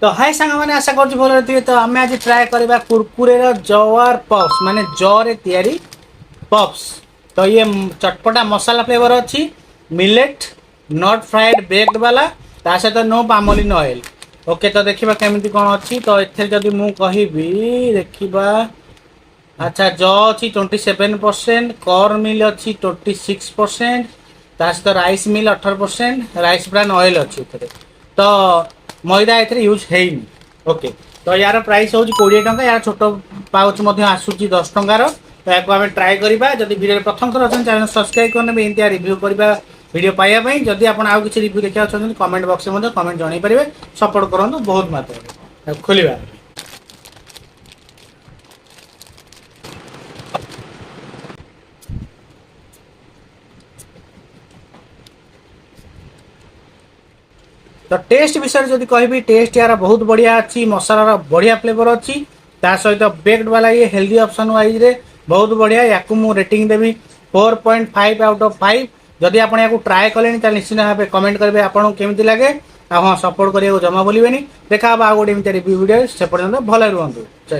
तो हाय सांग मैंने आशा कर भल रही तो आम आज ट्राए करवा कुरकुरे जवार पफ्स माने जरे तैयारी पफ्स। तो ये चटपटा मसाला फ्लेवर अच्छी मिलेट नट फ्राइड बेक्ड वाला ता सहित नो पामोलिन ऑयल। ओके तो देखा केमी कौन अच्छी तो एथे जदि मु कहबी देखा अच्छा ज अच्छी 27% कॉर्न मिल अच्छी 26% ता सहित rice mill 18% rice bran oil अच्छी तो मैदा ए यूज है। ओके तो यार प्राइस हूँ 20 टंका यार छोट पाउच आसूँ 10 टंकार। तो या आम ट्राए करवा जब वीडियो प्रथम थर अच्छे चैनल सब्सक्राइब करने एमती रिव्यू करवा वीडियो पाइबापी जदि आप आउ कि रिव्यू देखा कमेंट बॉक्स में कमेंट जन पारे सपोर्ट करूँ बहुत मात्रा खोलिया। तो टेस्ट विषय जब कहि टेस्ट यार बहुत बढ़िया अच्छी मसाला बढ़िया फ्लेवर अच्छी ता सहित बेक्ड वाला ये हेल्दी ऑप्शन वाइज रे बहुत बढ़िया या रेटिंग देवी 4.5 आउट ऑफ 5। जदि आप ट्राए कले निश्चित भाव कमेंट करेंगे आपको केमी लगे हाँ सपोर्ट करने जमा भूलें। देखा आ गोटे रिव्यू वीडियो से पर्यटन भले रुहतु।